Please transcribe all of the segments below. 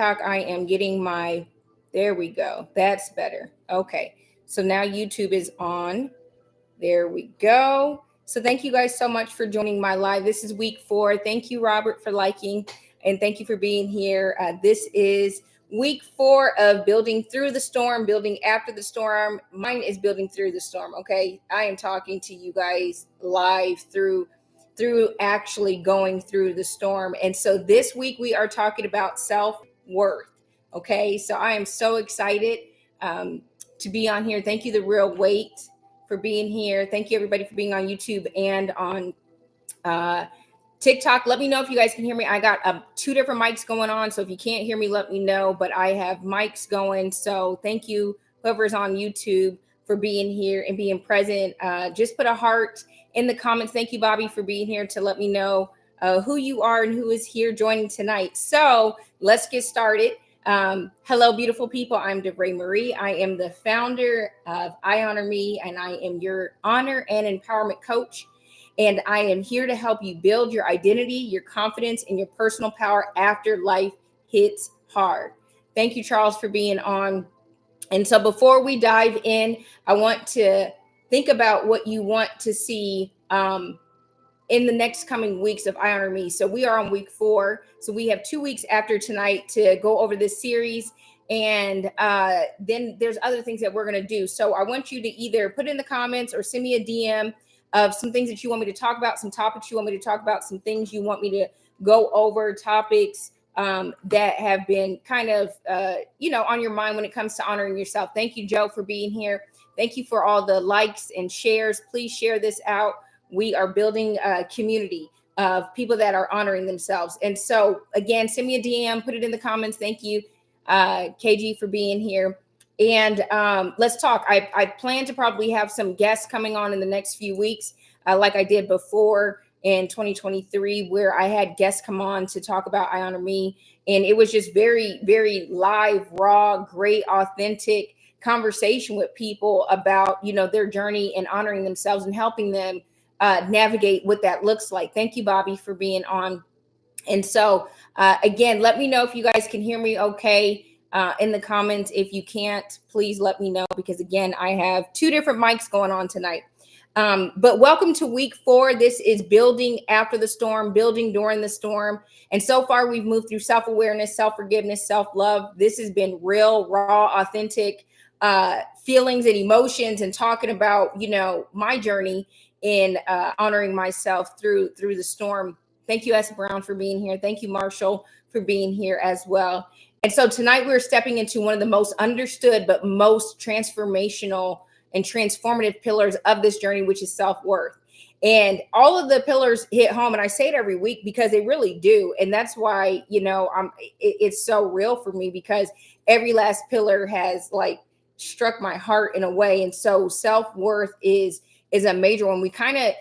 TikTok, I am getting there we go. That's better. Okay. So now YouTube is on. There we go. So thank you guys so much for joining my live. This is week 4. Thank you, Robert, for liking, and thank you for being here. This is week 4 of building through the storm, building after the storm. Mine is building through the storm. Okay. I am talking to you guys live through actually going through the storm. And so this week we are talking about self-worth. Okay. So I am so excited to be on here. Thank you, The Real Weight, for being here. Thank you, everybody, for being on YouTube and on TikTok. Let me know if you guys can hear me. I got 2 different mics going on. So if you can't hear me, let me know. But I have mics going. So thank you, whoever's on YouTube, for being here and being present. Just put a heart in the comments. Thank you, Bobby, for being here to let me know who you are and who is here joining tonight. So let's get started. Hello, beautiful people. I'm DeVray Marie. I am the founder of IHONORME, and I am your honor and empowerment coach. And I am here to help you build your identity, your confidence, and your personal power after life hits hard. Thank you, Charles, for being on. And so before we dive in, I want to think about what you want to see in the next coming weeks of IHONORME. So we are on week 4. So we have 2 weeks after tonight to go over this series. And then there's other things that we're going to do. So I want you to either put in the comments or send me a DM of some things that you want me to talk about, some topics you want me to talk about, some things you want me to go over, topics that have been kind of, on your mind when it comes to honoring yourself. Thank you, Joe, for being here. Thank you for all the likes and shares. Please share this out. We are building a community of people that are honoring themselves. And so, again, send me a DM, put it in the comments. Thank you, KG, for being here. And let's talk. I plan to probably have some guests coming on in the next few weeks, like I did before in 2023, where I had guests come on to talk about IHONORME. And it was just very, very live, raw, great, authentic conversation with people about, their journey and honoring themselves and helping them navigate what that looks like. Thank you, Bobby, for being on. And so, again, let me know if you guys can hear me okay in the comments. If you can't, please let me know, because, again, I have 2 different mics going on tonight. But welcome to week 4. This is building after the storm, building during the storm. And so far, we've moved through self-awareness, self-forgiveness, self-love. This has been real, raw, authentic feelings and emotions, and talking about, my journey in honoring myself through the storm. Thank you, S. Brown, for being here. Thank you, Marshall, for being here as well. And so tonight we're stepping into one of the most understood but most transformational and transformative pillars of this journey, which is self-worth. And all of the pillars hit home, and I say it every week because they really do. And that's why, it's so real for me, because every last pillar has struck my heart in a way. And so self-worth is a major one. We kind of,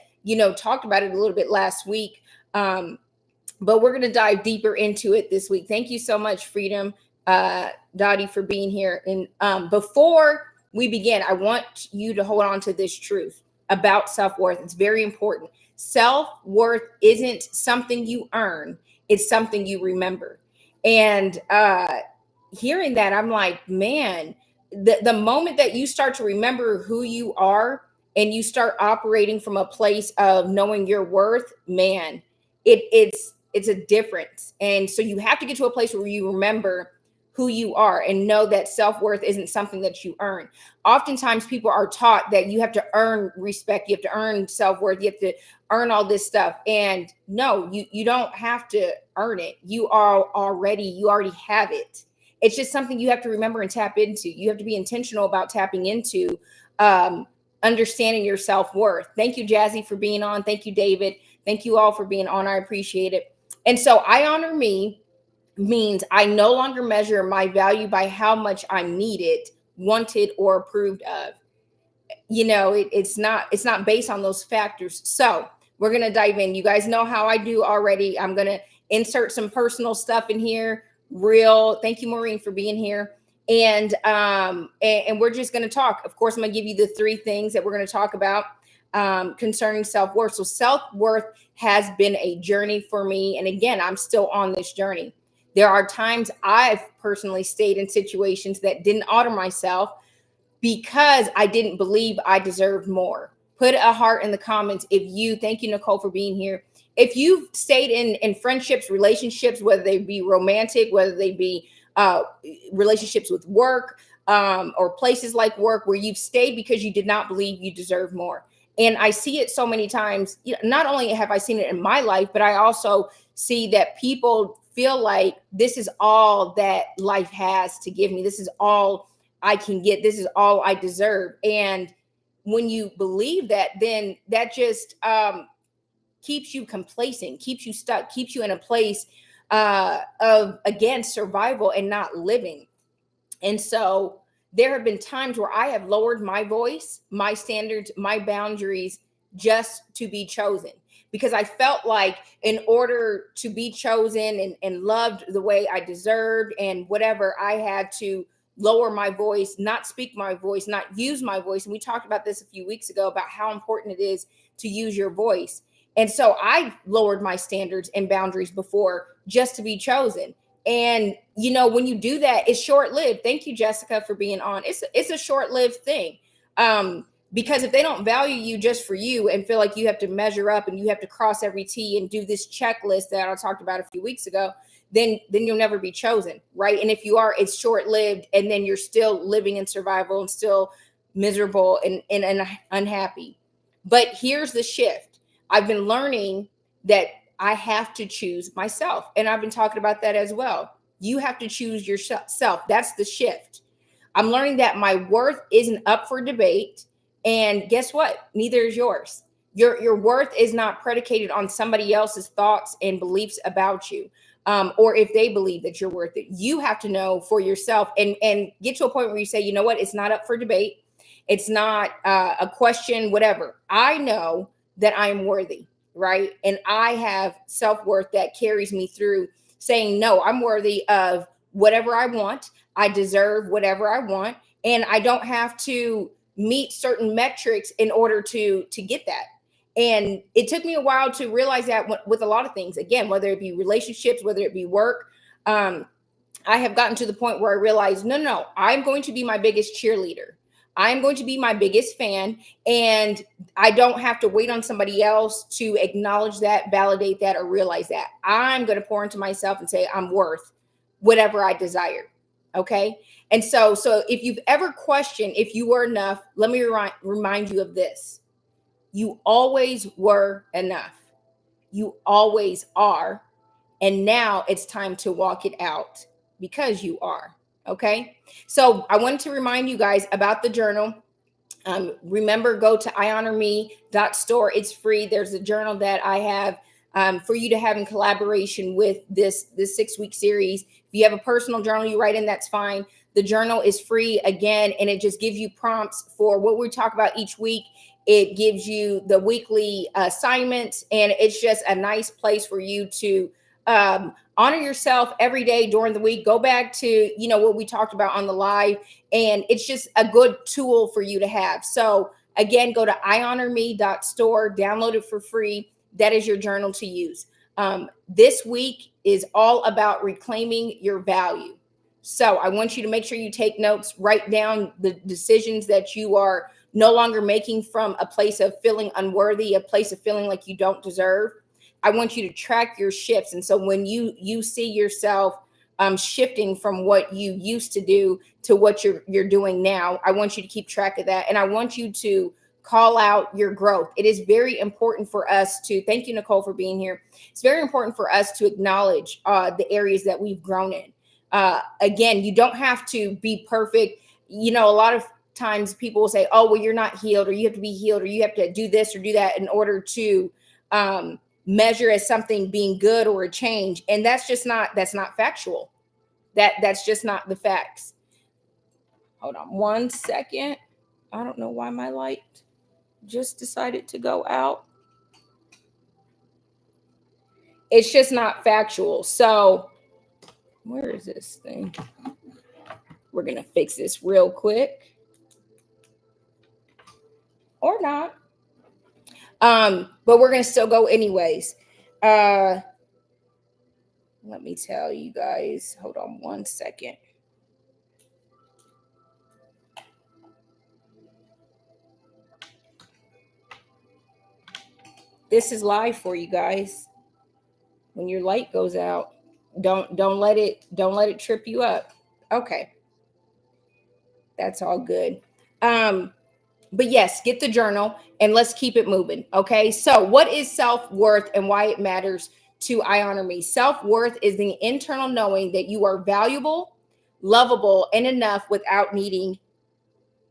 talked about it a little bit last week, but we're going to dive deeper into it this week. Thank you so much, Freedom, Dottie, for being here. And before we begin, I want you to hold on to this truth about self-worth. It's very important. Self-worth isn't something you earn. It's something you remember. And hearing that, I'm like, man, the moment that you start to remember who you are, and you start operating from a place of knowing your worth, man, it's a difference. And so you have to get to a place where you remember who you are and know that self-worth isn't something that you earn. Oftentimes people are taught that you have to earn respect, you have to earn self-worth, you have to earn all this stuff. And no, you don't have to earn it. You already have it. It's just something you have to remember and tap into. You have to be intentional about tapping into understanding your self-worth. Thank you, Jazzy, for being on. Thank you, David. Thank you all for being on. I appreciate it. And so IHONORME means I no longer measure my value by how much I'm needed, wanted, or approved of. It's not based on those factors. So we're going to dive in. You guys know how I do already. I'm going to insert some personal stuff in here. Thank you, Maureen, for being here. And we're just going to talk. Of course, I'm going to give you the 3 things that we're going to talk about concerning self-worth. So self-worth has been a journey for me. And again, I'm still on this journey. There are times I've personally stayed in situations that didn't honor myself because I didn't believe I deserved more. Put a heart in the comments if you, thank you, Nicole, for being here. If you've stayed in friendships, relationships, whether they be romantic, whether they be uh, relationships with work, or places like work where you've stayed because you did not believe you deserve more. And I see it so many times. You know, not only have I seen it in my life, but I also see that people feel like this is all that life has to give me. This is all I can get. This is all I deserve. And when you believe that, then that just keeps you complacent, keeps you stuck, keeps you in a place of, again, survival and not living. And so there have been times where I have lowered my voice, my standards, my boundaries just to be chosen, because I felt like in order to be chosen and loved the way I deserved and whatever, I had to lower my voice, not speak my voice, not use my voice. And we talked about this a few weeks ago about how important it is to use your voice. And so I lowered my standards and boundaries before just to be chosen. And you know, when you do that, it's short lived. Thank you, Jessica, for being on. It's a short lived thing, because if they don't value you just for you and feel like you have to measure up and you have to cross every T and do this checklist that I talked about a few weeks ago, then you'll never be chosen, right? And if you are, it's short lived, and then you're still living in survival and still miserable and unhappy. But here's the shift. I've been learning that I have to choose myself. And I've been talking about that as well. You have to choose yourself. That's the shift. I'm learning that my worth isn't up for debate. And guess what? Neither is yours. Your worth is not predicated on somebody else's thoughts and beliefs about you, or if they believe that you're worth it. You have to know for yourself and get to a point where you say, you know what? It's not up for debate. It's not a question, whatever. I know that I'm worthy, right? And I have self-worth that carries me through saying, no, I'm worthy of whatever I want. I deserve whatever I want. And I don't have to meet certain metrics in order to get that. And it took me a while to realize that with a lot of things, again, whether it be relationships, whether it be work, I have gotten to the point where I realized, no, I'm going to be my biggest cheerleader. I'm going to be my biggest fan. And I don't have to wait on somebody else to acknowledge that, validate that, or realize that. I'm going to pour into myself and say, I'm worth whatever I desire. Okay. And so if you've ever questioned if you were enough, let me remind you of this. You always were enough. You always are. And now it's time to walk it out because you are. Okay. So I wanted to remind you guys about the journal. Remember, go to IHONORME.store. It's free. There's a journal that I have for you to have in collaboration with this 6-week series. If you have a personal journal you write in, that's fine. The journal is free again, and it just gives you prompts for what we talk about each week. It gives you the weekly assignments, and it's just a nice place for you to honor yourself every day during the week. Go back to, what we talked about on the live, and it's just a good tool for you to have. So again, go to IHONORME.store, download it for free. That is your journal to use. This week is all about reclaiming your value. So I want you to make sure you take notes, write down the decisions that you are no longer making from a place of feeling unworthy, a place of feeling like you don't deserve. I want you to track your shifts. And so when you see yourself shifting from what you used to do to what you're doing now, I want you to keep track of that. And I want you to call out your growth. It is very important for us to, thank you, Nicole, for being here. It's very important for us to acknowledge the areas that we've grown in. Again, you don't have to be perfect. A lot of times people will say, oh, well, you're not healed, or you have to be healed, or you have to do this or do that in order to measure as something being good or a change. And that's not factual. That's just not the facts. Hold on 1 second. I don't know why my light just decided to go out. It's just not factual. So where is this thing? We're going to fix this real quick. Or not. But we're going to still go anyways. Let me tell you guys. Hold on 1 second. This is live for you guys. When your light goes out, don't let it trip you up. Okay, that's all good. But yes, get the journal and let's keep it moving. Okay. So, what is self worth and why it matters to I Honor Me? Self worth is the internal knowing that you are valuable, lovable, and enough without needing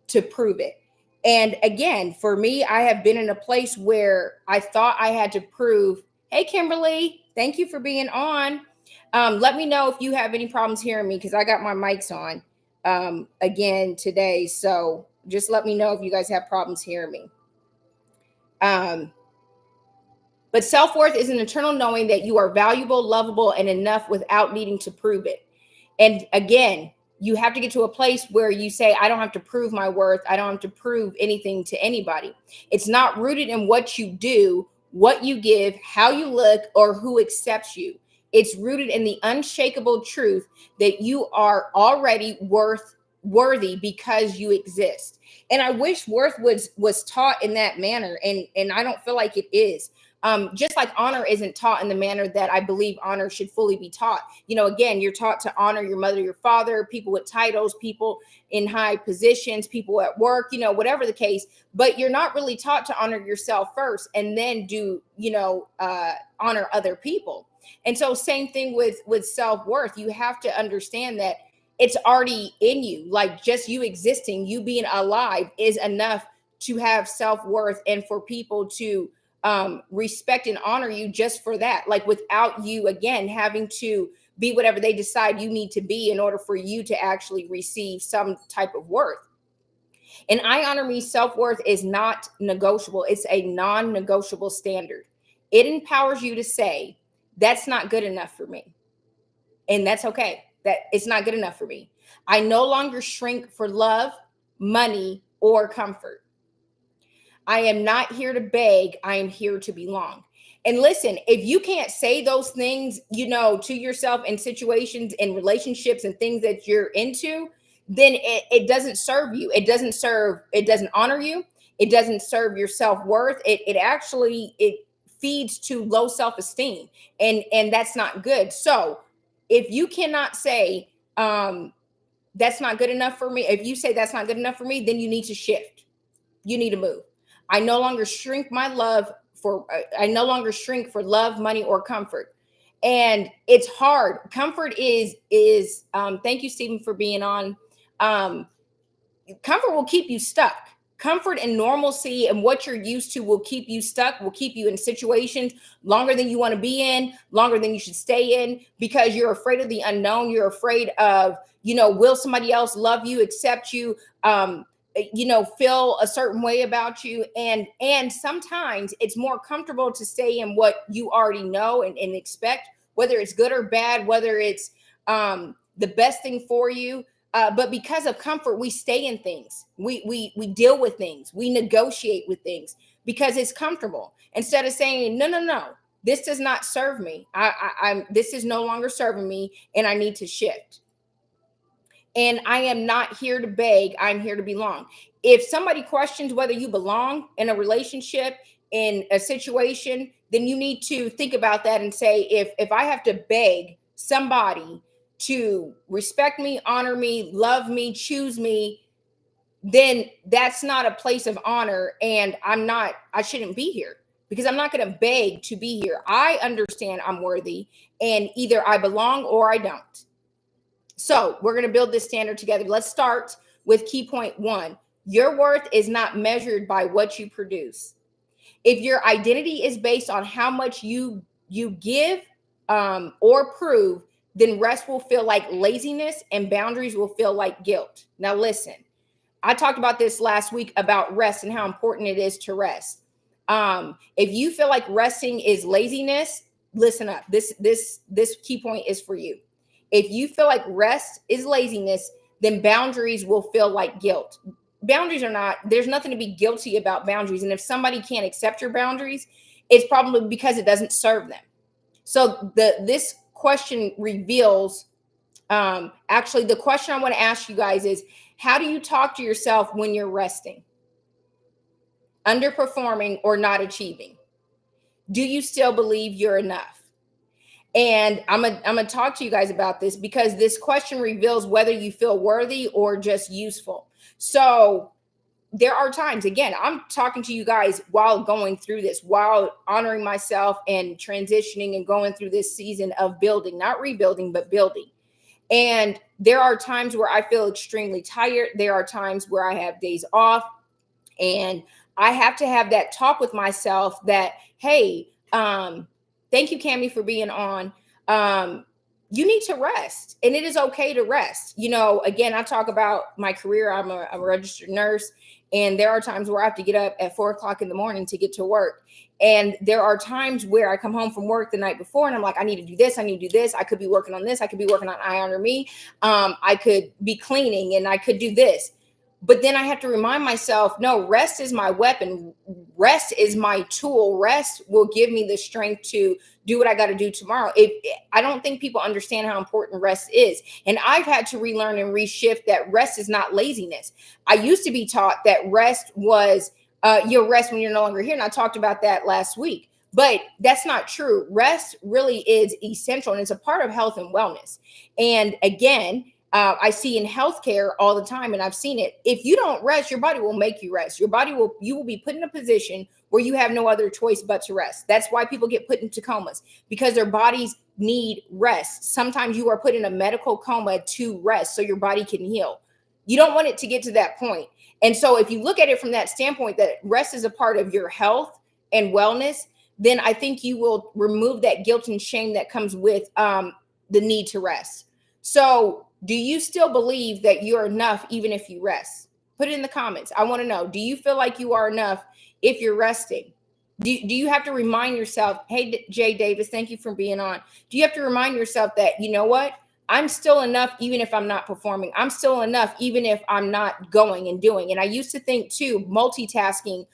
to prove it. And again, for me, I have been in a place where I thought I had to prove. Hey, Kimberly, thank you for being on. Let me know if you have any problems hearing me because I got my mics on again today. So just let me know if you guys have problems hearing me. Um, but self worth is an internal knowing that you are valuable, lovable, and enough without needing to prove it. And again, you have to get to a place where you say, I don't have to prove my worth. I don't have to prove anything to anybody. It's not rooted in what you do, what you give, how you look, or who accepts you. It's rooted in the unshakable truth that you are already worthy because you exist. And I wish worth was taught in that manner. And I don't feel like it is. Just like honor isn't taught in the manner that I believe honor should fully be taught. You know, again, you're taught to honor your mother, your father, people with titles, people in high positions, people at work, you know, whatever the case, but you're not really taught to honor yourself first and then do, honor other people. And so same thing with self-worth. You have to understand that it's already in you. Like just you existing, you being alive is enough to have self-worth and for people to respect and honor you just for that. Like without you, again, having to be whatever they decide you need to be in order for you to actually receive some type of worth. And I Honor Me self worth is not negotiable, it's a non negotiable standard. It empowers you to say, that's not good enough for me. And that's okay. That it's not good enough for me. I no longer shrink for love, money, or comfort. I am not here to beg. I am here to belong. And listen, if you can't say those things, to yourself in situations and relationships and things that you're into, then it doesn't serve you. It doesn't honor you. It doesn't serve your self-worth. It feeds to low self-esteem. And that's not good. So if you cannot say, that's not good enough for me, if you say that's not good enough for me, then you need to shift. You need to move. I no longer shrink I no longer shrink for love, money, or comfort. And it's hard. Comfort is thank you, Stephen, for being on. Um, Comfort will keep you stuck. Comfort and normalcy and what you're used to will keep you stuck, will keep you in situations longer than you want to be in, longer than you should stay in, because you're afraid of the unknown. You're afraid of, will somebody else love you, accept you, feel a certain way about you. And sometimes it's more comfortable to stay in what you already know and expect, whether it's good or bad, whether it's the best thing for you. But because of comfort, we stay in things. We deal with things. We negotiate with things because it's comfortable. Instead of saying, no, this does not serve me. This is no longer serving me, and I need to shift. And I am not here to beg. I'm here to belong. If somebody questions whether you belong in a relationship, in a situation, then you need to think about that and say, if I have to beg somebody to respect me, honor me, love me, choose me, then that's not a place of honor. And I shouldn't be here because I'm not going to beg to be here. I understand I'm worthy and either I belong or I don't. So we're going to build this standard together. Let's start with key point 1. Your worth is not measured by what you produce. If your identity is based on how much you give or prove, then rest will feel like laziness and boundaries will feel like guilt. Now, listen, I talked about this last week about rest and how important it is to rest. If you feel like resting is laziness, listen up. This key point is for you. If you feel like rest is laziness, then boundaries will feel like guilt. Boundaries are not, there's nothing to be guilty about boundaries. And if somebody can't accept your boundaries, it's probably because it doesn't serve them. So this question reveals, actually, the question I want to ask you guys is, how do you talk to yourself when you're resting, underperforming, or not achieving? Do you still believe you're enough? And I'm gonna talk to you guys about this because this question reveals whether you feel worthy or just useful. So there are times, again, I'm talking to you guys while going through this, while honoring myself and transitioning and going through this season of building, not rebuilding, but building. And there are times where I feel extremely tired. There are times where I have days off. And I have to have that talk with myself that, hey, thank you, Cammie, for being on. You need to rest, and it is okay to rest. Again, I talk about my career. I'm a registered nurse, and there are times where I have to get up at 4 o'clock in the morning to get to work. And there are times where I come home from work the night before and I'm like, I need to do this. I need to do this. I could be working on this. I could be working on IHONORME. I could be cleaning and I could do this. But then I have to remind myself, no, rest is my weapon. Rest is my tool. Rest will give me the strength to do what I got to do tomorrow. I don't think people understand how important rest is. And I've had to relearn and reshift that rest is not laziness. I used to be taught that rest was you'll rest when you're no longer here. And I talked about that last week. But that's not true. Rest really is essential, and it's a part of health and wellness. And again, I see in healthcare all the time, and I've seen it. If you don't rest, your body will make you rest. You will be put in a position where you have no other choice but to rest. That's why people get put into comas, because their bodies need rest. Sometimes you are put in a medical coma to rest so your body can heal. You don't want it to get to that point. And so if you look at it from that standpoint, that rest is a part of your health and wellness, then I think you will remove that guilt and shame that comes with the need to rest. So do you still believe that you're enough even if you rest? Put it in the comments. I want to know, do you feel like you are enough if you're resting? Do you have to remind yourself, hey, Jay Davis, thank you for being on. Do you have to remind yourself that, you know what? I'm still enough even if I'm not performing. I'm still enough even if I'm not going and doing. And I used to think too, multitasking,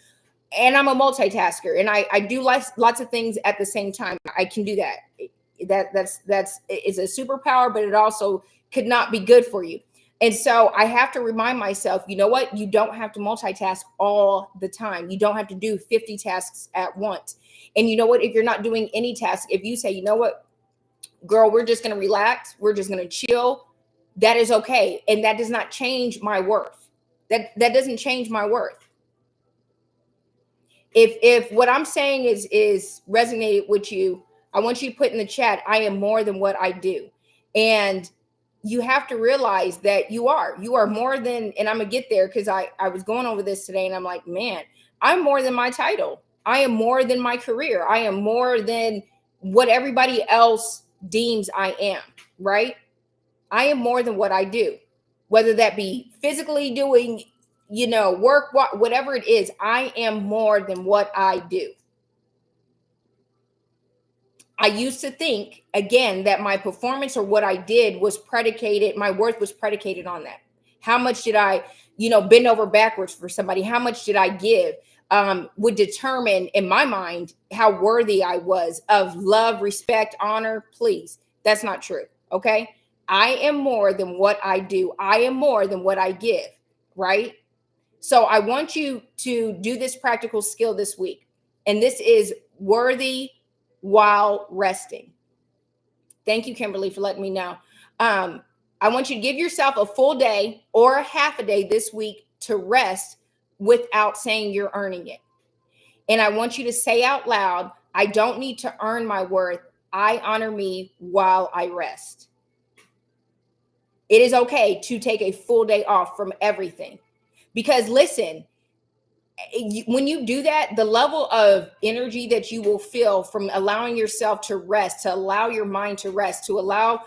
and I'm a multitasker, and I do lots of things at the same time. I can do that. That's it's a superpower, but it also could not be good for you. And so I have to remind myself, you know what? You don't have to multitask all the time. You don't have to do 50 tasks at once. And you know what? If you're not doing any task, if you say, you know what, girl, we're just going to relax, we're just going to chill, that is okay. And that does not change my worth. That doesn't change my worth. If what I'm saying is resonated with you, I want you to put in the chat, I am more than what I do. And you have to realize that you are more than, and I'm gonna get there because I was going over this today and I'm like, man, I'm more than my title. I am more than my career. I am more than what everybody else deems I am, right? I am more than what I do, whether that be physically doing, work, whatever it is. I am more than what I do. I used to think, again, that my performance or what I did was predicated, my worth was predicated on that. How much did I, bend over backwards for somebody? How much did I give? Would determine in my mind how worthy I was of love, respect, honor. Please, that's not true. Okay. I am more than what I do. I am more than what I give. Right. So I want you to do this practical skill this week. And this is worthy while resting. Thank you, Kimberly, for letting me know. I want you to give yourself a full day or a half a day this week to rest without saying you're earning it. And I want you to say out loud, I don't need to earn my worth. I honor me while I rest. It is okay to take a full day off from everything. Because listen, when you do that, the level of energy that you will feel from allowing yourself to rest, to allow your mind to rest, to allow,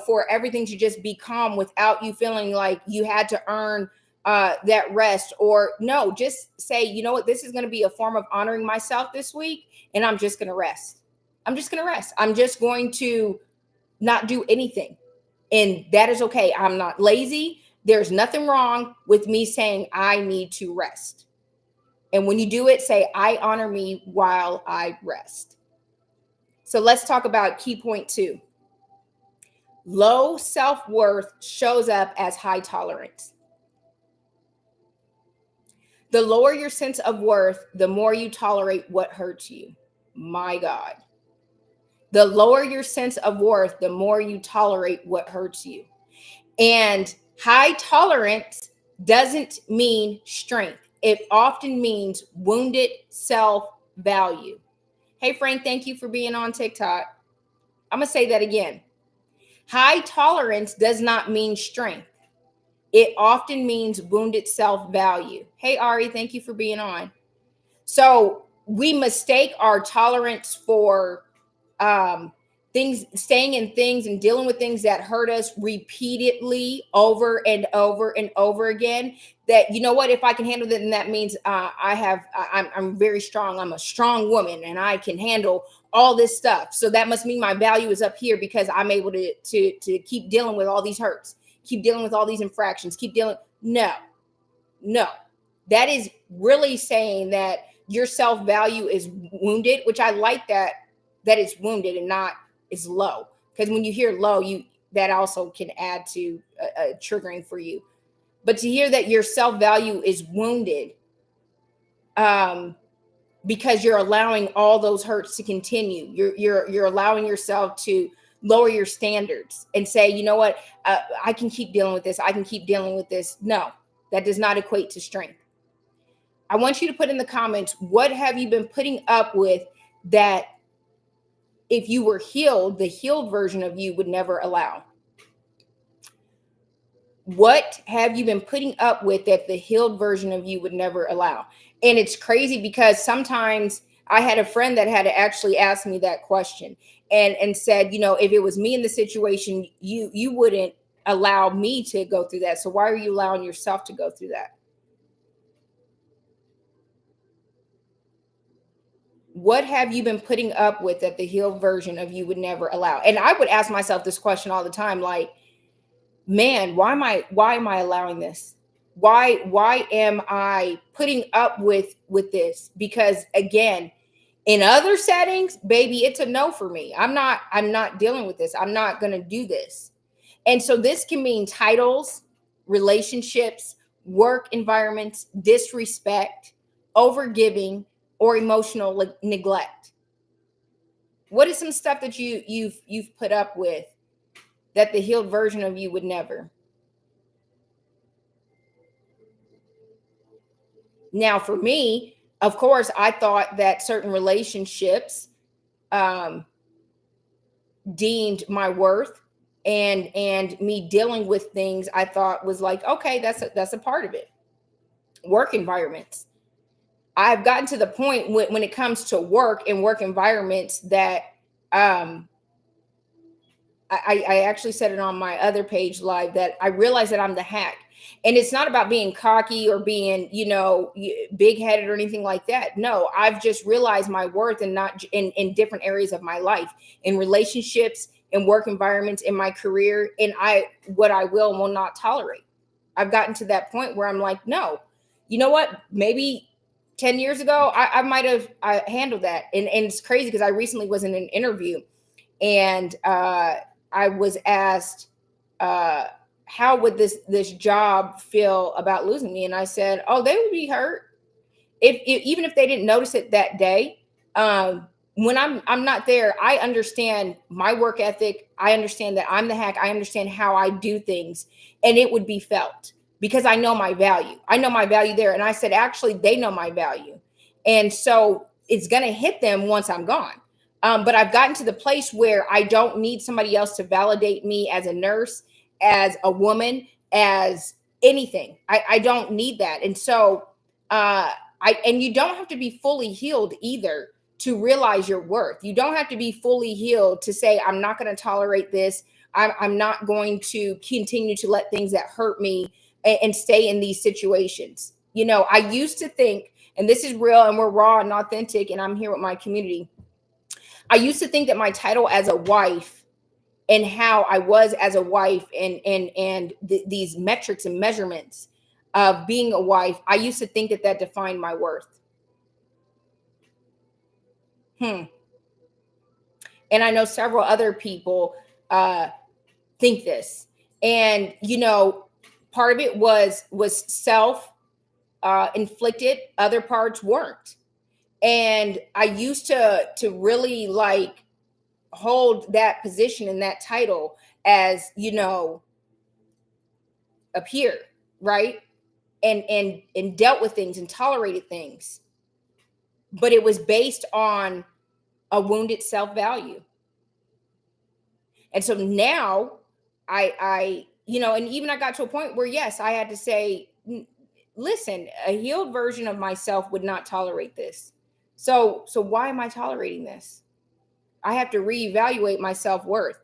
for everything to just be calm without you feeling like you had to earn that rest, or no, just say, you know what, this is going to be a form of honoring myself this week. And I'm just going to rest. I'm just going to rest. I'm just going to not do anything. And that is okay. I'm not lazy. There's nothing wrong with me saying I need to rest. And when you do it, say, I honor me while I rest. So let's talk about key point 2. Low self-worth shows up as high tolerance. The lower your sense of worth, the more you tolerate what hurts you. My God. The lower your sense of worth, the more you tolerate what hurts you. And high tolerance doesn't mean strength. It often means wounded self-value. Hey, Frank, thank you for being on TikTok. I'm going to say that again. High tolerance does not mean strength. It often means wounded self-value. Hey, Ari, thank you for being on. So we mistake our tolerance for things, staying in things and dealing with things that hurt us repeatedly over and over and over again. That, you know what, if I can handle that, then that means I'm very strong. I'm a strong woman and I can handle all this stuff. So that must mean my value is up here because I'm able to keep dealing with all these hurts, keep dealing with all these infractions, keep dealing. No, that is really saying that your self-value is wounded, which I like that it's wounded and not is low. Because when you hear low, that also can add to triggering for you. But to hear that your self-value is wounded, because you're allowing all those hurts to continue. You're allowing yourself to lower your standards and say, you know what, I can keep dealing with this. I can keep dealing with this. No, that does not equate to strength. I want you to put in the comments, what have you been putting up with that if you were healed, the healed version of you would never allow? What have you been putting up with that the healed version of you would never allow? And it's crazy because sometimes I had a friend that had to actually ask me that question and said, you know, if it was me in the situation, you wouldn't allow me to go through that. So why are you allowing yourself to go through that? What have you been putting up with that the healed version of you would never allow? And I would ask myself this question all the time, like, man, why am I allowing this? Why am I putting up with this? Because again, in other settings, baby, it's a no for me. I'm not dealing with this. I'm not going to do this. And so this can mean titles, relationships, work environments, disrespect, overgiving, or emotional neglect. What is some stuff that you've put up with that the healed version of you would never? Now, for me, of course, I thought that certain relationships um, deemed my worth, and me dealing with things I thought was like, okay, that's a part of it. Work environments. I've gotten to the point when it comes to work and work environments that um, I actually said it on my other page live that I realize that I'm the hack. And it's not about being cocky or being, you know, big headed or anything like that. No, I've just realized my worth and not in different areas of my life, in relationships, in work environments, in my career, and what I will and will not tolerate. I've gotten to that point where I'm like, no, you know what? Maybe 10 years ago, I might have handled that. And it's crazy because I recently was in an interview and I was asked, how would this job feel about losing me? And I said, oh, they would be hurt if even if they didn't notice it that day. When I'm not there, I understand my work ethic. I understand that I'm the hack. I understand how I do things, and it would be felt because I know my value. I know my value there. And I said, actually, they know my value, and so it's gonna hit them once I'm gone. But I've gotten to the place where I don't need somebody else to validate me as a nurse, as a woman, as anything. I don't need that. And so and you don't have to be fully healed either to realize your worth. You don't have to be fully healed to say, I'm not going to tolerate this. I'm not going to continue to let things that hurt me and stay in these situations. You know, I used to think, and this is real and we're raw and authentic, and I'm here with my community. I used to think that my title as a wife and how I was as a wife and these metrics and measurements of being a wife, I used to think that defined my worth. And I know several other people think this. And part of it was self inflicted, other parts weren't. And I used to really like hold that position and that title as a peer, right? And dealt with things and tolerated things, but it was based on a wounded self-value. And so now and even I got to a point where, yes, I had to say, listen, a healed version of myself would not tolerate this. So why am I tolerating this? I have to reevaluate my self-worth.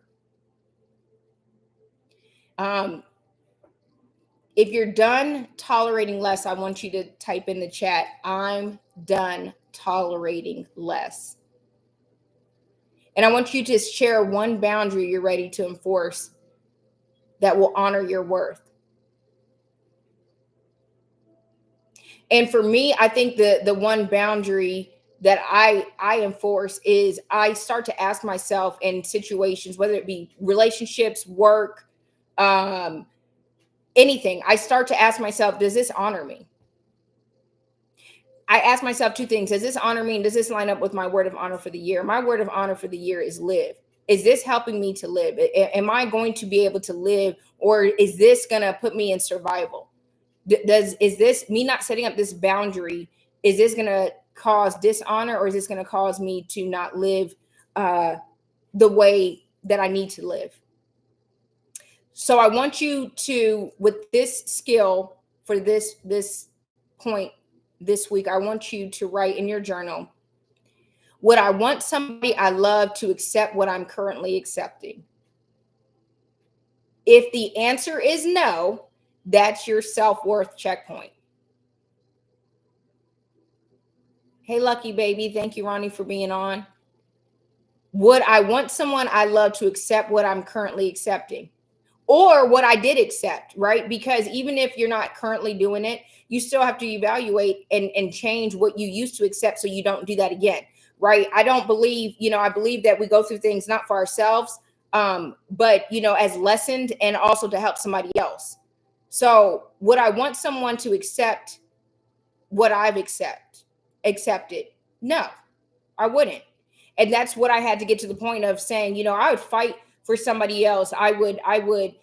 If you're done tolerating less, I want you to type in the chat, I'm done tolerating less. And I want you to share one boundary you're ready to enforce that will honor your worth. And for me, I think the one boundary that I enforce is I start to ask myself in situations, whether it be relationships, work, anything, I start to ask myself, does this honor me? I ask myself two things. Does this honor me? And does this line up with my word of honor for the year? My word of honor for the year is live. Is this helping me to live? Am I going to be able to live, or is this going to put me in survival? Is this me not setting up this boundary? Is this going to cause dishonor, or is this going to cause me to not live the way that I need to live? So I want you to, with this skill for this point this week, I want you to write in your journal, would I want somebody I love to accept what I'm currently accepting? If the answer is no, that's your self-worth checkpoint. Hey, Lucky Baby. Thank you, Ronnie, for being on. Would I want someone I love to accept what I'm currently accepting? Or what I did accept, right? Because even if you're not currently doing it, you still have to evaluate and change what you used to accept so you don't do that again, right? I don't believe, I believe that we go through things not for ourselves, but, as lessened and also to help somebody else. So would I want someone to accept what I've accepted? No, I wouldn't. And that's what I had to get to the point of saying, I would fight for somebody else. I would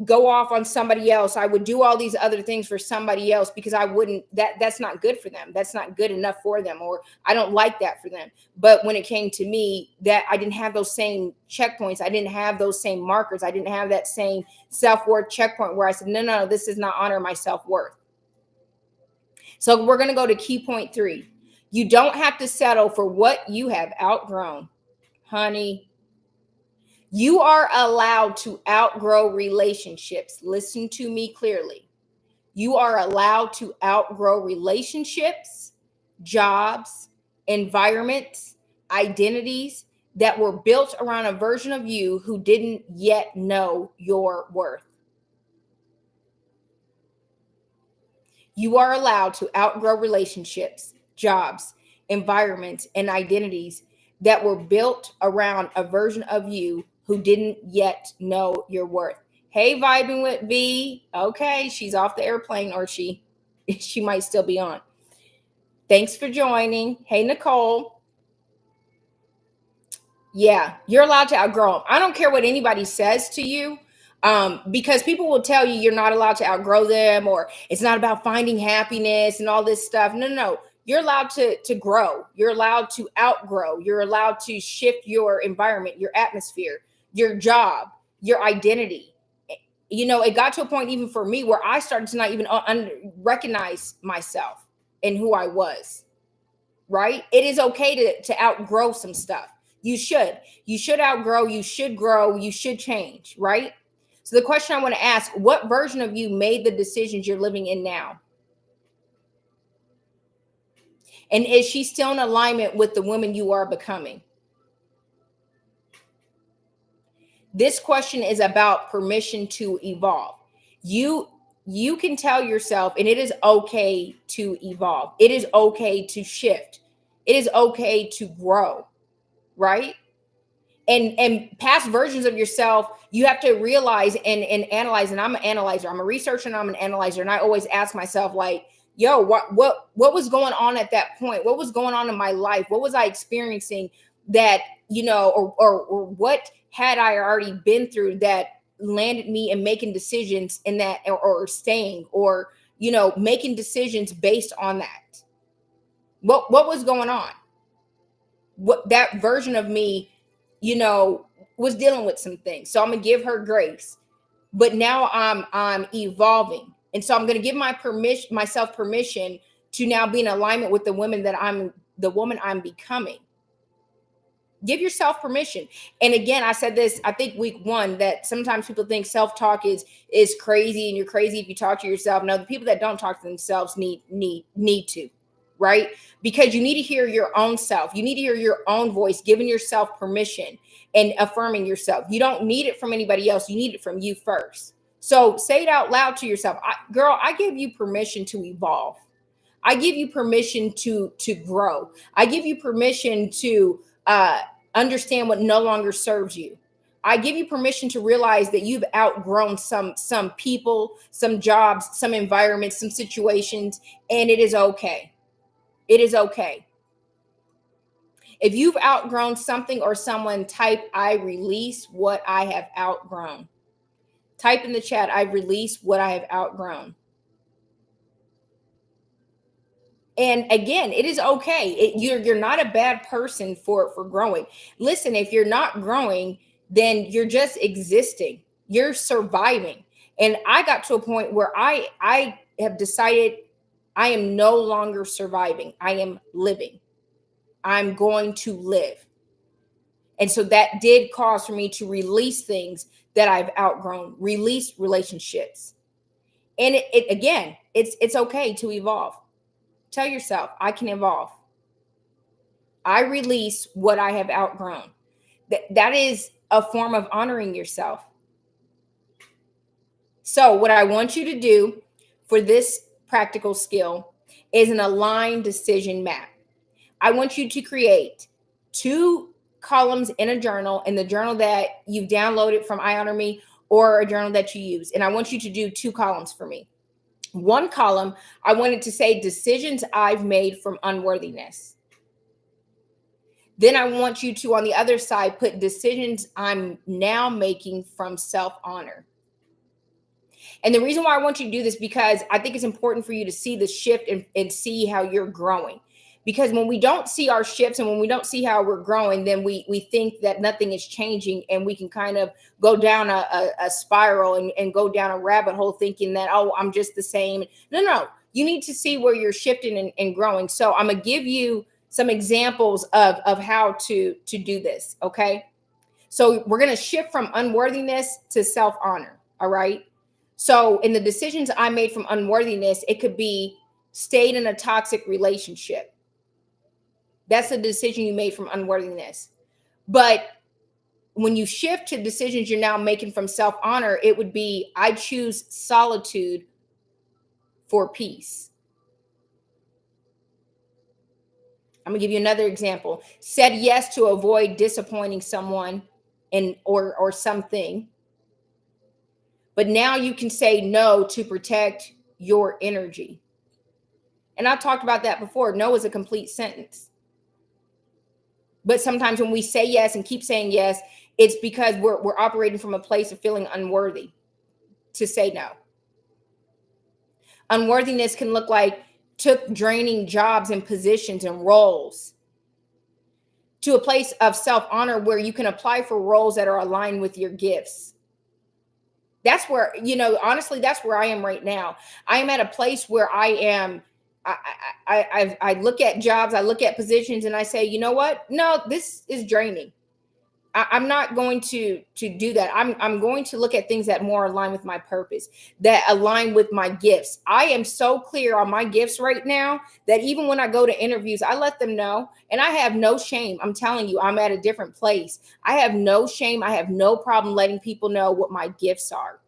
go off on somebody else. I would do all these other things for somebody else because I wouldn't, that's not good for them. That's not good enough for them, or I don't like that for them. But when it came to me, that I didn't have those same checkpoints. I didn't have those same markers. I didn't have that same self-worth checkpoint where I said, no, this does not honor my self-worth. So we're going to go to key point 3. You don't have to settle for what you have outgrown, honey. You are allowed to outgrow relationships. Listen to me clearly. You are allowed to outgrow relationships, jobs, environments, identities that were built around a version of you who didn't yet know your worth. You are allowed to outgrow relationships, jobs, environments, and identities that were built around a version of you who didn't yet know your worth. Hey, vibing with V. Okay, she's off the airplane, or she might still be on. Thanks for joining. Hey, Nicole. Yeah, you're allowed to outgrow them. I don't care what anybody says to you, because people will tell you you're not allowed to outgrow them, or it's not about finding happiness and all this stuff. No. You're allowed to grow. You're allowed to outgrow. You're allowed to shift your environment, your atmosphere, your job, your identity. It got to a point even for me where I started to not even recognize myself and who I was, right? It is okay to outgrow some stuff. You should outgrow, you should grow, you should change, right? So the question I want to ask, what version of you made the decisions you're living in now? And is she still in alignment with the woman you are becoming? This question is about permission to evolve. You can tell yourself, and it is okay to evolve. It is okay to shift. It is okay to grow, right? And past versions of yourself, you have to realize and analyze. And I'm an analyzer, I'm a researcher, and I'm an analyzer, and I always ask myself, like, yo, what was going on at that point? What was going on in my life? What was I experiencing that, or what had I already been through that landed me in making decisions in that, or staying, or making decisions based on that? What was going on? What that version of me, you know, was dealing with some things. So I'm gonna give her grace. But now I'm evolving. And so I'm gonna give myself permission to now be in alignment with the woman I'm becoming. Give yourself permission. And again, I said this, I think week 1, that sometimes people think self-talk is crazy, and you're crazy if you talk to yourself. No, the people that don't talk to themselves need to, right? Because you need to hear your own self. You need to hear your own voice, giving yourself permission and affirming yourself. You don't need it from anybody else. You need it from you first. So say it out loud to yourself. Girl, I give you permission to evolve. I give you permission to grow. I give you permission to understand what no longer serves you. I give you permission to realize that you've outgrown some people, some jobs, some environments, some situations, and it is okay. It is okay. If you've outgrown something or someone, type I release what I have outgrown. Type in the chat, I release what I have outgrown. And again, it is okay. You're not a bad person for growing. Listen, if you're not growing, then you're just existing. You're surviving. And I got to a point where I have decided I am no longer surviving. I am living. I'm going to live. And so that did cause for me to release things that I've outgrown, release relationships. And it again, it's okay to evolve. Tell yourself, I can evolve. I release what I have outgrown. That is a form of honoring yourself. So, what I want you to do for this practical skill is an aligned decision map. I want you to create 2 columns in a journal, in the journal that you've downloaded from IHONORME, or a journal that you use. And I want you to do 2 columns for me. One column, I wanted to say decisions I've made from unworthiness. Then I want you to, on the other side, put decisions I'm now making from self-honor. And the reason why I want you to do this, because I think it's important for you to see the shift and see how you're growing. Because when we don't see our shifts and when we don't see how we're growing, then we think that nothing is changing, and we can kind of go down a spiral and go down a rabbit hole thinking that, oh, I'm just the same. No. You need to see where you're shifting and growing. So I'm going to give you some examples of how to do this, okay? So we're going to shift from unworthiness to self-honor, all right? So in the decisions I made from unworthiness, it could be stayed in a toxic relationship. That's a decision you made from unworthiness. But when you shift to decisions you're now making from self-honor, it would be, I choose solitude for peace. I'm gonna give you another example. Said yes to avoid disappointing someone or something. But now you can say no to protect your energy. And I've talked about that before. No is a complete sentence. But sometimes when we say yes and keep saying yes, it's because we're operating from a place of feeling unworthy to say no. Unworthiness can look like took draining jobs and positions and roles to a place of self-honor where you can apply for roles that are aligned with your gifts. That's where, honestly, that's where I am right now. I am at a place where I am, I look at jobs, I look at positions, and I say, you know what? No, this is draining. I'm not going to do that. I'm going to look at things that more align with my purpose, that align with my gifts. I am so clear on my gifts right now that even when I go to interviews, I let them know, and I have no shame. I'm telling you, I'm at a different place. I have no shame. I have no problem letting people know what my gifts are.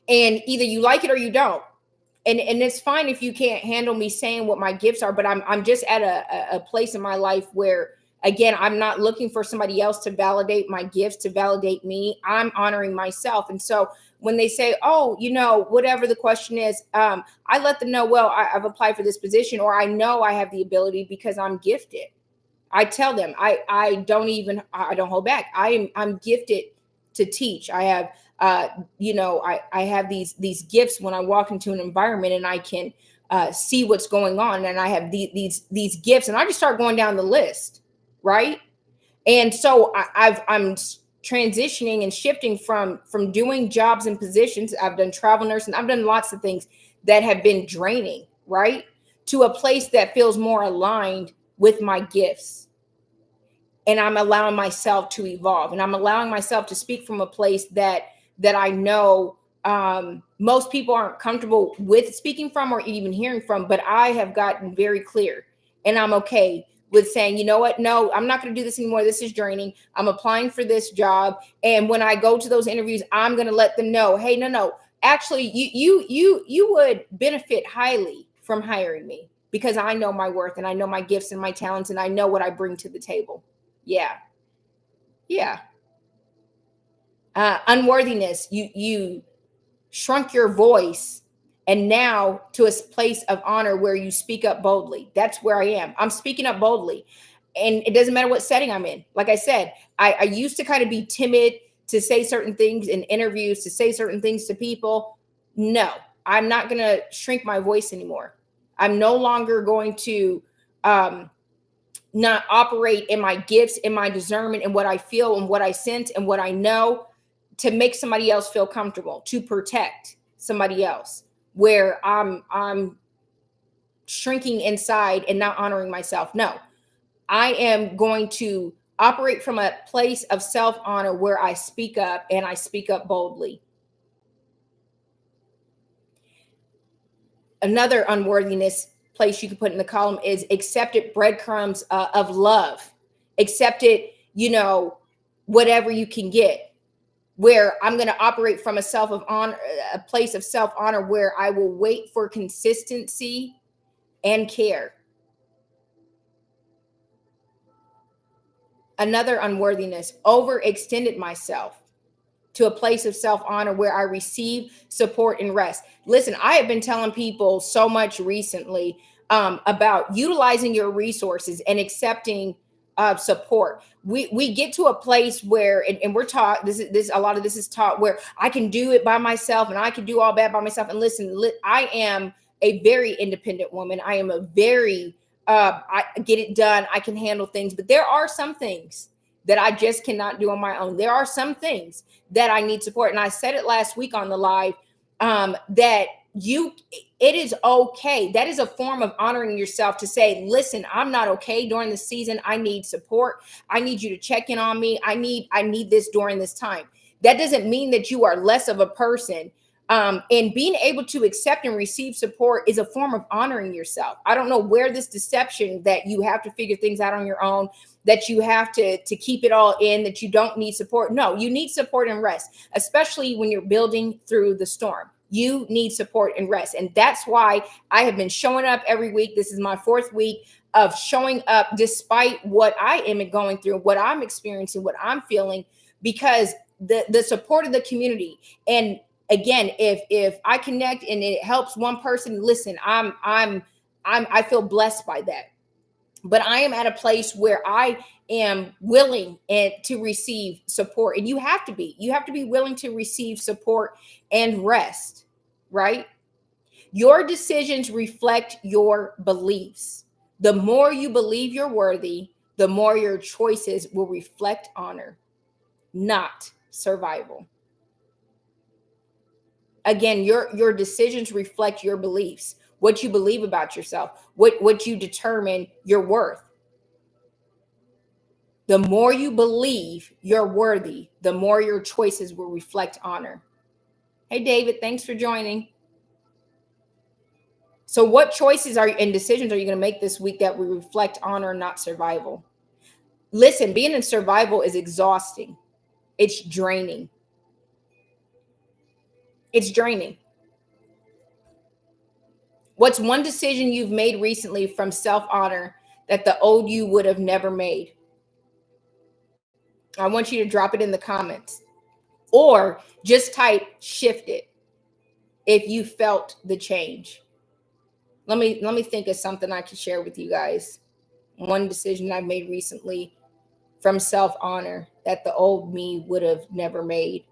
And either you like it or you don't. And it's fine if you can't handle me saying what my gifts are, but I'm just at a place in my life where Again, I'm not looking for somebody else to validate my gifts, to validate me. I'm honoring myself. And so when they say, oh, whatever the question is, I let them know, well, I've applied for this position, or I know I have the ability because I'm gifted. I tell them, I don't hold back. I'm gifted to teach. I have, I have these gifts when I walk into an environment and I can see what's going on, and I have these gifts, and I just start going down the list, right? And so I'm transitioning and shifting from doing jobs and positions. I've done travel nursing. I've done lots of things that have been draining, right? To a place that feels more aligned with my gifts. And I'm allowing myself to evolve, and I'm allowing myself to speak from a place that I know most people aren't comfortable with speaking from or even hearing from, but I have gotten very clear, and I'm okay with saying, you know what, no, I'm not going to do this anymore. This is draining. I'm applying for this job, and when I go to those interviews, I'm going to let them know, hey, no, actually, you would benefit highly from hiring me, because I know my worth, and I know my gifts and my talents, and I know what I bring to the table. Yeah. Yeah. Unworthiness. You shrunk your voice, and now to a place of honor where you speak up boldly. That's where I am. I'm speaking up boldly, and it doesn't matter what setting I'm in. Like I said, I used to kind of be timid to say certain things in interviews, to say certain things to people. No, I'm not going to shrink my voice anymore. I'm no longer going to um, not operate in my gifts, in my discernment, and what I feel and what I sense and what I know, to make somebody else feel comfortable, to protect somebody else, where I'm shrinking inside and not honoring myself. No, I am going to operate from a place of self-honor where I speak up, and I speak up boldly. Another unworthiness place you can put in the column is accepted breadcrumbs of love. Accepted, whatever you can get. Where I'm going to operate from a place of self honor, where I will wait for consistency and care. Another unworthiness, overextended myself to a place of self honor where I receive support and rest. Listen, I have been telling people so much recently about utilizing your resources and accepting support. We get to a place where, and we're taught this. A lot of this is taught where I can do it by myself, and I can do all that by myself. And listen, I am a very independent woman. I am a very I get it done. I can handle things, but there are some things that I just cannot do on my own. There are some things that I need support. And I said it last week on the live, that it is okay. That is a form of honoring yourself, to say, listen, I'm not okay during the season. I need support. I need you to check in on me. I need this during this time. That doesn't mean that you are less of a person. And being able to accept and receive support is a form of honoring yourself. I don't know where this deception that you have to figure things out on your own, that you have to keep it all in, that you don't need support. No, you need support and rest, especially when you're building through the storm. You need support and rest. And that's why I have been showing up every week. This is my 4th week of showing up despite what I am going through, what I'm experiencing, what I'm feeling, because the support of the community. And again, if I connect and it helps one person, listen, I feel blessed by that. But I am at a place where I am willing and to receive support. And you have to be willing to receive support and rest, right? Your decisions reflect your beliefs. The more you believe you're worthy, the more your choices will reflect honor, not survival. Again, your decisions reflect your beliefs, what you believe about yourself, what you determine your worth. The more you believe you're worthy, the more your choices will reflect honor. Hey, David, thanks for joining. So what choices and decisions are you going to make this week that will reflect honor, not survival? Listen, being in survival is exhausting. It's draining. It's draining. What's one decision you've made recently from self-honor that the old you would have never made? I want you to drop it in the comments or just type shifted if you felt the change. Let me think of something I can share with you guys. One decision I made recently from self-honor that the old me would have never made.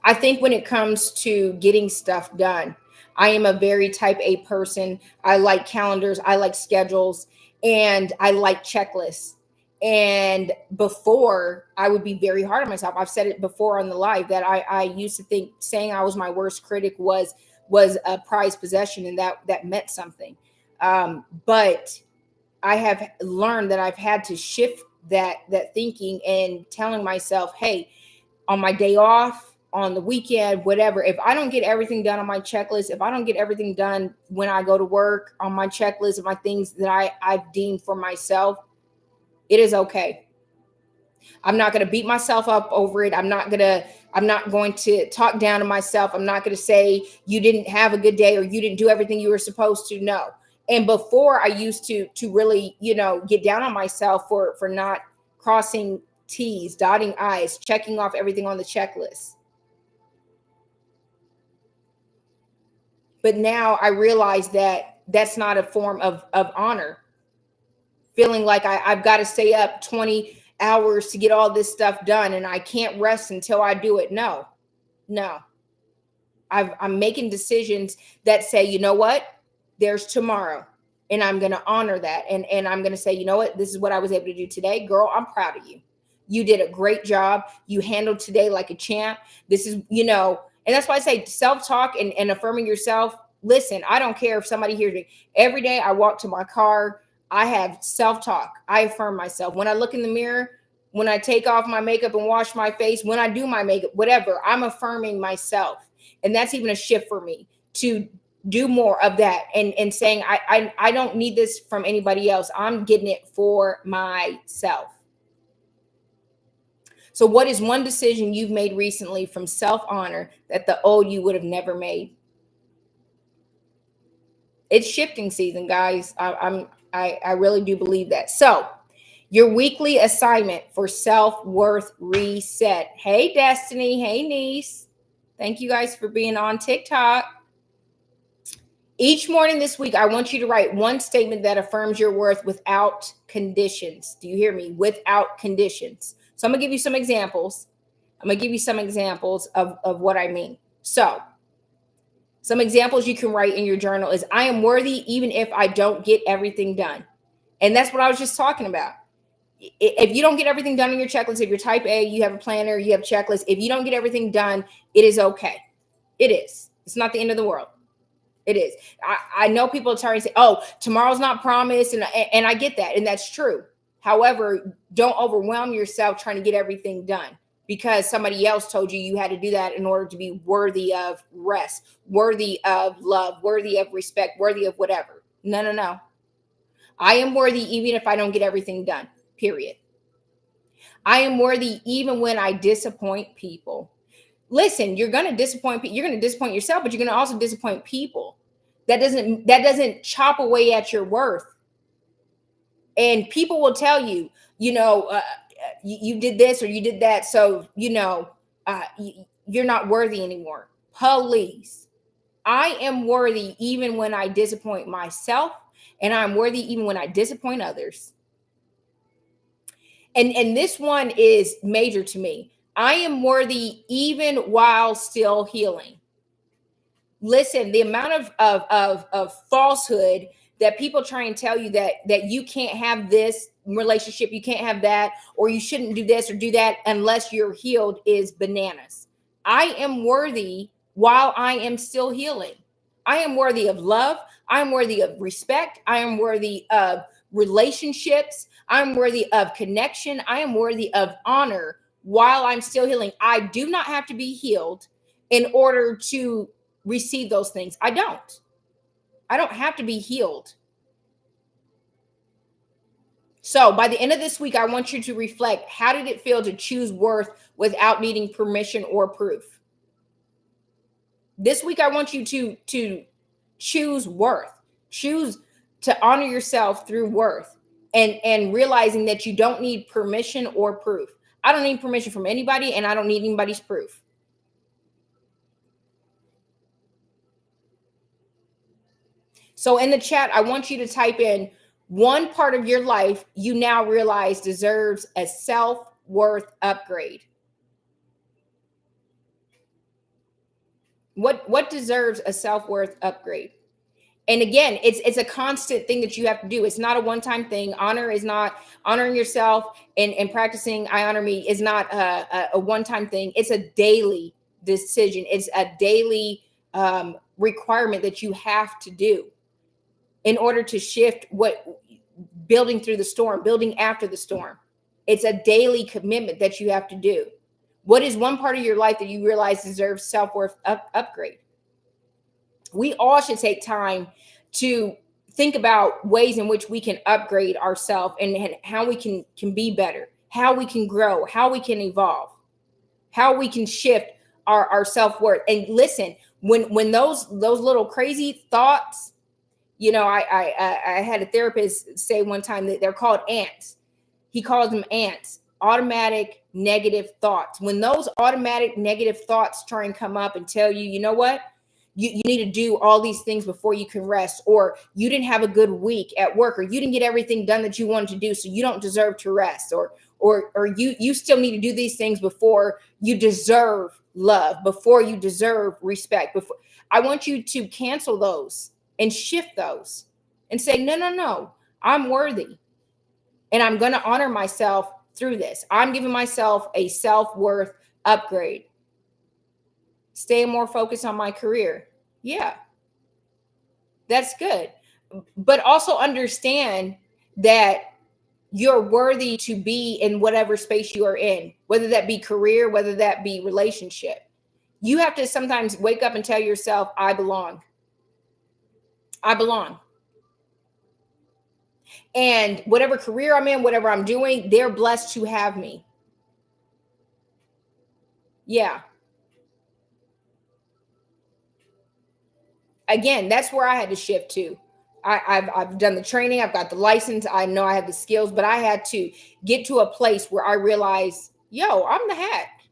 I think when it comes to getting stuff done, I am a very type A person. I like calendars, I like schedules, and I like checklists. And before, I would be very hard on myself. I've said it before on the live that I used to think saying I was my worst critic was a prized possession, and that meant something. But I have learned that I've had to shift that thinking and telling myself, hey, on my day off, on the weekend, whatever, if I don't get everything done on my checklist, if I don't get everything done when I go to work on my checklist of my things that I've deemed for myself, it is okay. I'm not going to beat myself up over it. I'm not going to talk down to myself. I'm not going to say you didn't have a good day or you didn't do everything you were supposed to. No. And before I used to really, get down on myself for not crossing T's, dotting I's, checking off everything on the checklist. But now I realize that that's not a form of honor. Feeling like I've got to stay up 20 hours to get all this stuff done and I can't rest until I do it. No, no. I'm making decisions that say, you know what? There's tomorrow. And I'm going to honor that. And I'm going to say, you know what? This is what I was able to do today. Girl, I'm proud of you. You did a great job. You handled today like a champ. This is, and that's why I say self-talk and affirming yourself. Listen, I don't care if somebody hears me. Every day I walk to my car, I have self-talk. I affirm myself. When I look in the mirror, when I take off my makeup and wash my face, when I do my makeup, whatever, I'm affirming myself. And that's even a shift for me to do more of that and saying, I don't need this from anybody else. I'm getting it for myself. So what is one decision you've made recently from self-honor that the old you would have never made? It's shifting season, guys. I really do believe that. So your weekly assignment for self-worth reset. Hey, Destiny. Hey, niece. Thank you guys for being on TikTok. Each morning this week, I want you to write one statement that affirms your worth without conditions. Do you hear me? Without conditions. So I'm going to give you some examples. Of what I mean. So some examples you can write in your journal is I am worthy even if I don't get everything done. And that's what I was just talking about. If you don't get everything done on your checklist, if you're type A, you have a planner, you have a checklist. If you don't get everything done, it is okay. It is. It's not the end of the world. It is. I know people are trying to say, oh, tomorrow's not promised. And I get that. And that's true. However, don't overwhelm yourself trying to get everything done because somebody else told you had to do that in order to be worthy of rest, worthy of love, worthy of respect, worthy of whatever. No, no, no. I am worthy even if I don't get everything done, period. I am worthy even when I disappoint people. Listen, you're going to disappoint people. You're going to disappoint yourself, but you're going to also disappoint people. That doesn't chop away at your worth. And people will tell you, you did this or you did that, so you're not worthy anymore. Please, I am worthy even when I disappoint myself, and I'm worthy even when I disappoint others. And this one is major to me. I am worthy even while still healing. Listen, the amount of falsehood that people try and tell you that you can't have this relationship, you can't have that, or you shouldn't do this or do that unless you're healed is bananas. I am worthy while I am still healing. I am worthy of love. I am worthy of respect. I am worthy of relationships. I'm worthy of connection. I am worthy of honor while I'm still healing. I do not have to be healed in order to receive those things. I don't have to be healed. So by the end of this week, I want you to reflect, how did it feel to choose worth without needing permission or proof? This week, I want you to choose worth. Choose to honor yourself through worth. and realizing that you don't need permission or proof. I don't need permission from anybody, and I don't need anybody's proof. So in the chat, I want you to type in one part of your life you now realize deserves a self-worth upgrade. What deserves a self-worth upgrade? And again, it's a constant thing that you have to do. It's not a one-time thing. Honor is not honoring yourself, and practicing I honor me is not a one-time thing. It's a daily decision. It's a daily requirement that you have to do in order to shift what building through the storm, building after the storm. It's a daily commitment that you have to do. What is one part of your life that you realize deserves self-worth upgrade? We all should take time to think about ways in which we can upgrade ourselves, and how we can be better, how we can grow, how we can evolve, how we can shift our self-worth. And listen, when those little crazy thoughts, you know, I had a therapist say one time that they're called ants. He calls them ants, automatic negative thoughts. When those automatic negative thoughts try and come up and tell you, you know what, you need to do all these things before you can rest, or you didn't have a good week at work, or you didn't get everything done that you wanted to do, so you don't deserve to rest, or you still need to do these things before you deserve love, before you deserve respect. Before, I want you to cancel those and shift those and say, no, no, no, I'm worthy. And I'm going to honor myself through this. I'm giving myself a self-worth upgrade. Stay more focused on my career. Yeah, that's good. But also understand that you're worthy to be in whatever space you are in, whether that be career, whether that be relationship. You have to sometimes wake up and tell yourself, I belong. I belong. And whatever career I'm in, whatever I'm doing, they're blessed to have me. Yeah. Again, that's where I had to shift to. I've done the training, I've got the license, I know I have the skills, but I had to get to a place where I realized, yo, I'm the hack.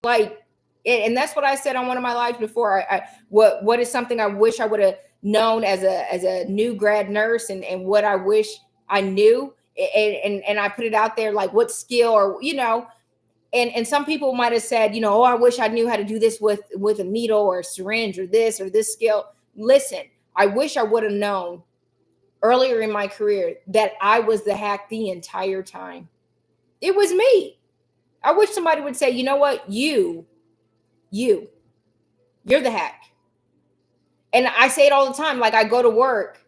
Like, and that's what I said on one of my lives before. What is something I wish I would have known as a new grad nurse, and what I wish I knew, and I put it out there, like what skill, or you know, and some people might have said, you know, oh, I wish I knew how to do this with a needle or a syringe, or this skill. Listen, I wish I would have known earlier in my career that I was the hack the entire time. It was me. I wish somebody would say, you know what, you're the hack. And I say it all the time. Like, I go to work.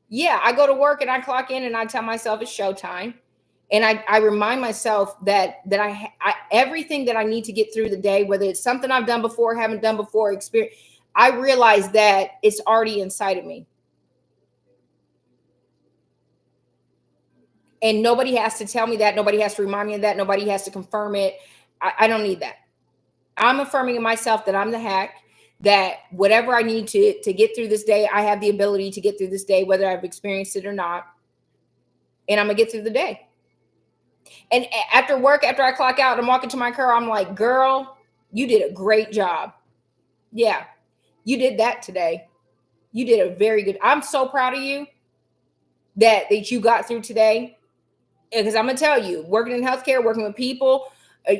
Yeah, I go to work and I clock in and I tell myself it's showtime. And I remind myself that I everything that I need to get through the day, whether it's something I've done before, haven't done before, experience, I realize that it's already inside of me. And nobody has to tell me that. Nobody has to remind me of that. Nobody has to confirm it. I don't need that. I'm affirming in myself that I'm the hack, that whatever I need to get through this day, I have the ability to get through this day, whether I've experienced it or not. And I'm going to get through the day. And after work, after I clock out, I'm walking to my car, I'm like, girl, you did a great job. Yeah, you did that today. You did a very good. I'm so proud of you that you got through today. Because I'm going to tell you, working in healthcare, working with people,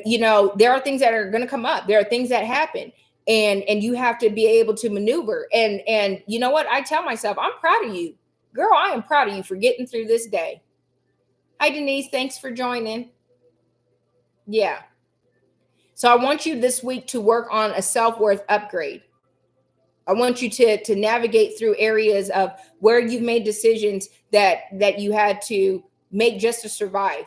you know, there are things that are going to come up. There are things that happen, and you have to be able to maneuver. And you know what? I tell myself, I'm proud of you. Girl, I am proud of you for getting through this day. Hi, Denise. Thanks for joining. Yeah. So I want you this week to work on a self-worth upgrade. I want you to navigate through areas of where you've made decisions that you had to make just to survive,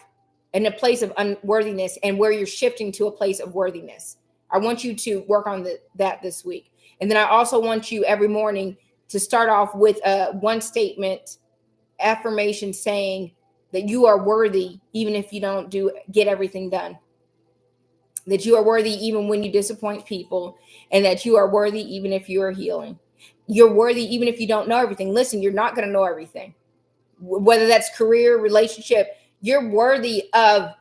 in a place of unworthiness, and where you're shifting to a place of worthiness. I want you to work on that this week. And then I also want you every morning to start off with one statement affirmation saying that you are worthy even if you don't get everything done. That you are worthy even when you disappoint people, and that you are worthy even if you are healing. You're worthy even if you don't know everything. Listen, you're not going to know everything. whether that's career, relationship. You're worthy of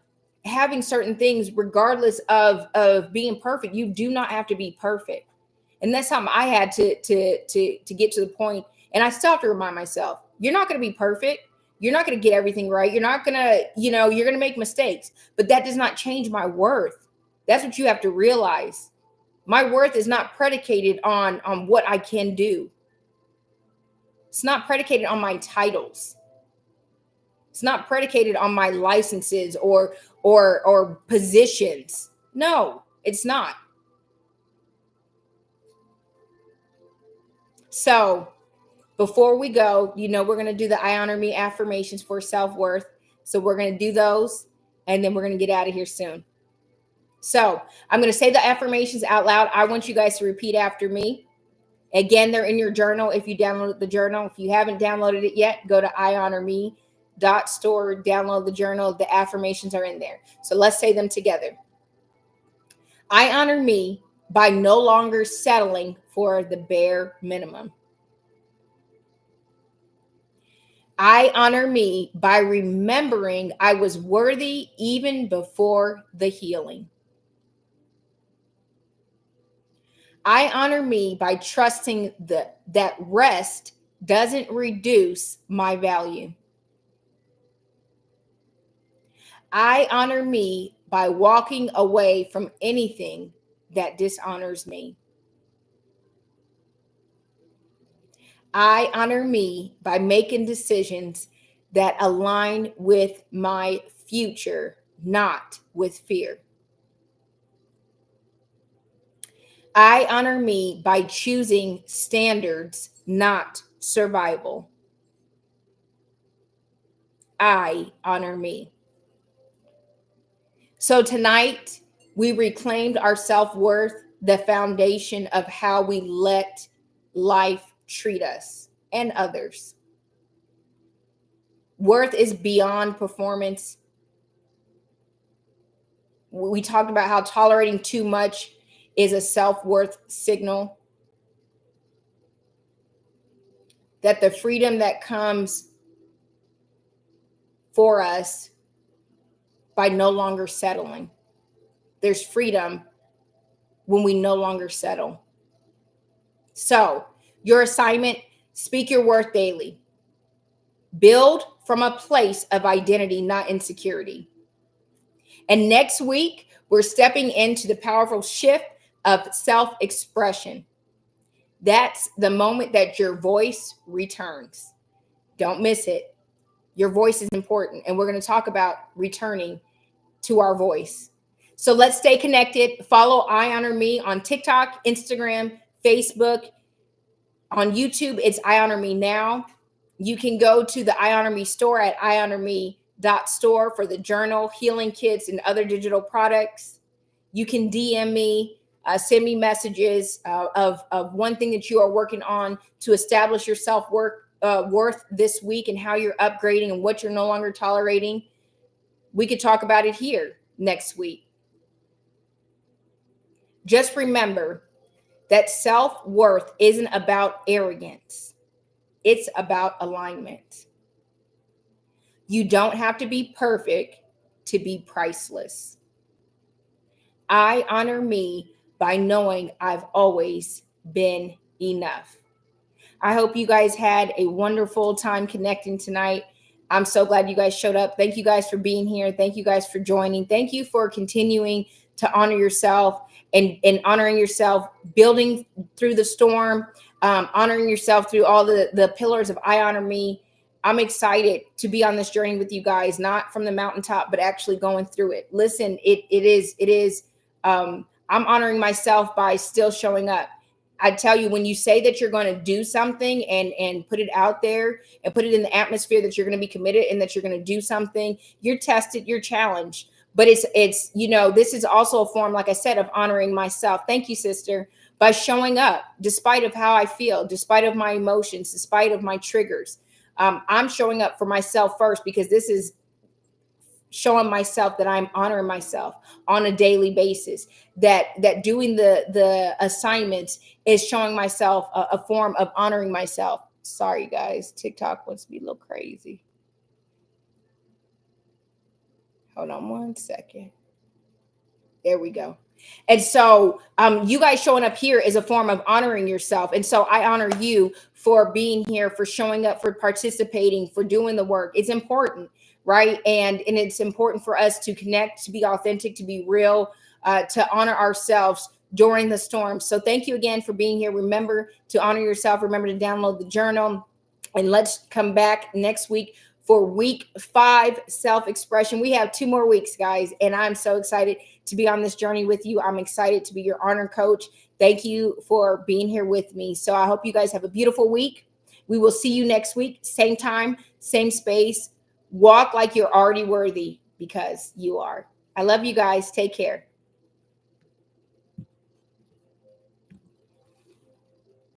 having certain things regardless of being perfect. You do not have to be perfect. And that's something I had to get to the point. And I still have to remind myself, you're not going to be perfect. You're not going to get everything right. You're not going to, you're going to make mistakes, but that does not change my worth. That's what you have to realize. My worth is not predicated on what I can do. It's not predicated on my titles. It's not predicated on my licenses or positions. No, it's not. So before we go, we're going to do the I honor me affirmations for self-worth. So we're going to do those and then we're going to get out of here soon. So I'm going to say the affirmations out loud. I want you guys to repeat after me. Again, they're in your journal if you download the journal. If you haven't downloaded it yet, go to IHONORME.store, download the journal. The affirmations are in there. So let's say them together. I honor me by no longer settling for the bare minimum. I honor me by remembering I was worthy even before the healing. I honor me by trusting that rest doesn't reduce my value. I honor me by walking away from anything that dishonors me. I honor me by making decisions that align with my future, not with fear. I honor me by choosing standards, not survival. I honor me. So tonight, we reclaimed our self-worth, the foundation of how we let life treat us and others. Worth is beyond performance. We talked about how tolerating too much is a self-worth signal. That the freedom that comes for us by no longer settling. There's freedom when we no longer settle. So, your assignment, speak your worth daily. Build from a place of identity, not insecurity. And next week, we're stepping into the powerful shift of self-expression. That's the moment that your voice returns. Don't miss it. Your voice is important. And we're going to talk about returning to our voice. So let's stay connected. Follow I Honor Me on TikTok, Instagram, Facebook. On YouTube, it's I Honor Me Now. You can go to the I Honor Me store at IHONORME.store for the journal, healing kits, and other digital products. You can DM me, send me messages of one thing that you are working on to establish your self-worth this week and how you're upgrading and what you're no longer tolerating. We could talk about it here next week. Just remember that self-worth isn't about arrogance. It's about alignment. You don't have to be perfect to be priceless. I honor me by knowing I've always been enough. I hope you guys had a wonderful time connecting tonight. I'm so glad you guys showed up. Thank you guys for being here. Thank you guys for joining. Thank you for continuing to honor yourself and honoring yourself, building through the storm, honoring yourself through all the pillars of I Honor Me. I'm excited to be on this journey with you guys, not from the mountaintop, but actually going through it. Listen, it is, I'm honoring myself by still showing up. I tell you, when you say that you're going to do something and put it out there and put it in the atmosphere that you're going to be committed and that you're going to do something, you're tested, you're challenged. But it's this is also a form, like I said, of honoring myself. Thank you, sister, by showing up despite of how I feel, despite of my emotions, despite of my triggers. I'm showing up for myself first, because this is showing myself that I'm honoring myself on a daily basis, that doing the assignments is showing myself a form of honoring myself. Sorry, guys. TikTok wants to be a little crazy. Hold on one second. There we go. And so you guys showing up here is a form of honoring yourself. And so I honor you for being here, for showing up, for participating, for doing the work. It's important, right? And it's important for us to connect, to be authentic, to be real, to honor ourselves during the storm. So thank you again for being here. Remember to honor yourself. Remember to download the journal. And let's come back next week for week 5, self-expression. We have 2 more weeks, guys, and I'm so excited to be on this journey with you. I'm excited to be your honor coach. Thank you for being here with me. So I hope you guys have a beautiful week. We will see you next week, same time, same space. Walk like you're already worthy, because you are. I love you guys. Take care.